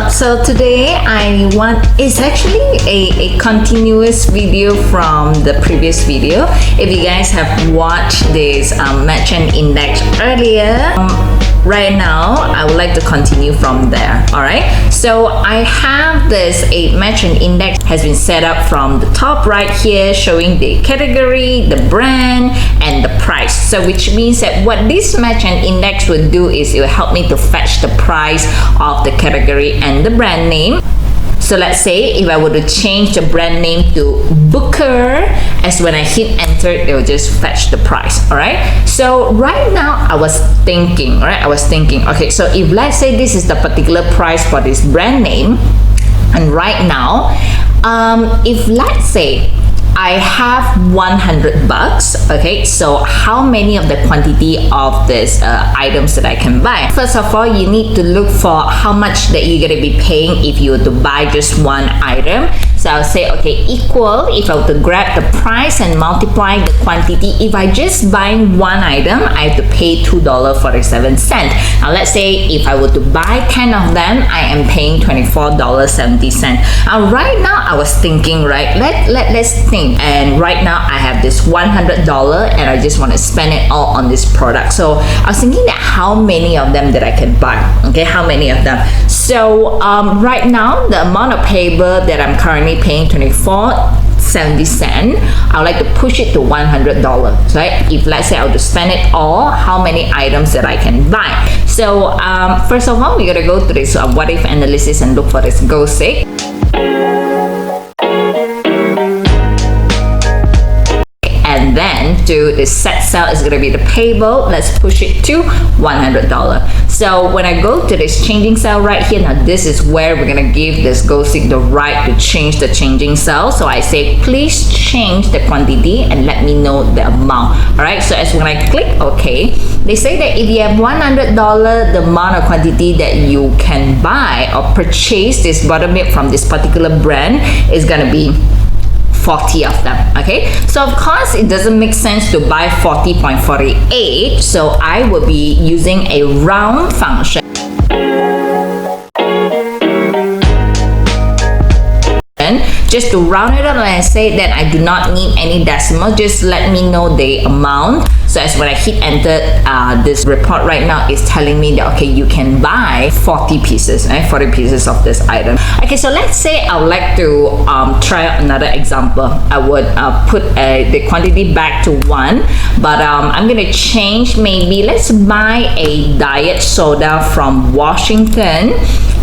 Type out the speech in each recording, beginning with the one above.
So today it's actually a continuous video from the previous video. If you guys have watched this merchant index earlier, right now I would like to continue from there. All right, so I have this merchant index has been set up from the top right here, showing the category, the brand, and the price. So which means that what this merchant index would do is it will help me to fetch the price of the category and the brand name. So let's say if I were to change the brand name to Booker, as when I hit enter, it will just fetch the price. All right. So right now I was thinking, okay, so if let's say this is the particular price for this brand name, and right now, if let's say I have 100 bucks, okay, so how many of the quantity of this items that I can buy? First of all, you need to look for how much that you're going to be paying if you were to buy just one item. So I'll say, okay, equal, if I were to grab the price and multiply the quantity, if I just buy one item, I have to pay $2.47. Now let's say if I were to buy 10 of them, I am paying $24.70. Now right now I was thinking, right, let's think, and right now I have this $100 and I just want to spend it all on this product. So I was thinking that how many of them that I can buy, okay, how many of them. So right now the amount of payable that I'm currently paying $24.70, I would like to push it to $100, right? If let's say I'll just spend it all, how many items that I can buy. So first of all, we gotta go to this what if analysis and look for this goal sake. And then to the set cell is going to be the payable. Let's push it to $100. So when I go to this changing cell right here, now this is where we're going to give this goal seek the right to change the changing cell. So I say, please change the quantity and let me know the amount. All right. So as when I click OK, they say that if you have $100, the amount of quantity that you can buy or purchase this buttermilk from this particular brand is going to be 40 of them. Okay, so of course it doesn't make sense to buy 40.48, so I will be using a round function just to round it up, and I say that I do not need any decimal, just let me know the amount. So as when I hit enter, this report right now is telling me that okay, you can buy 40 pieces, right? 40 pieces of this item. Okay, so let's say I would like to try out another example. I would put the quantity back to 1, but I'm gonna change, maybe let's buy a diet soda from Washington,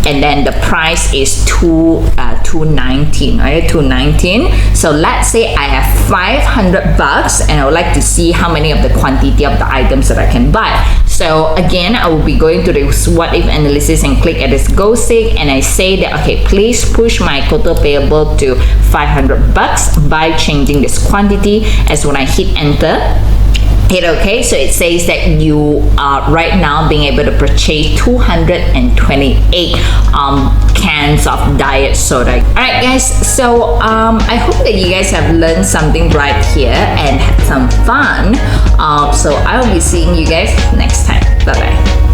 and then the price is $2.19, right? $2.19. So let's say I have 500 bucks and I would like to see how many of the quantity of the items that I can buy. So again, I will be going to this what if analysis and click at this goal seek, and I say that okay, please push my total payable to 500 bucks by changing this quantity. As when I hit enter, hit OK, so it says that you are right now being able to purchase 228 cans of diet soda. Alright guys, so I hope that you guys have learned something right here and had some fun. So I will be seeing you guys next time. Bye bye.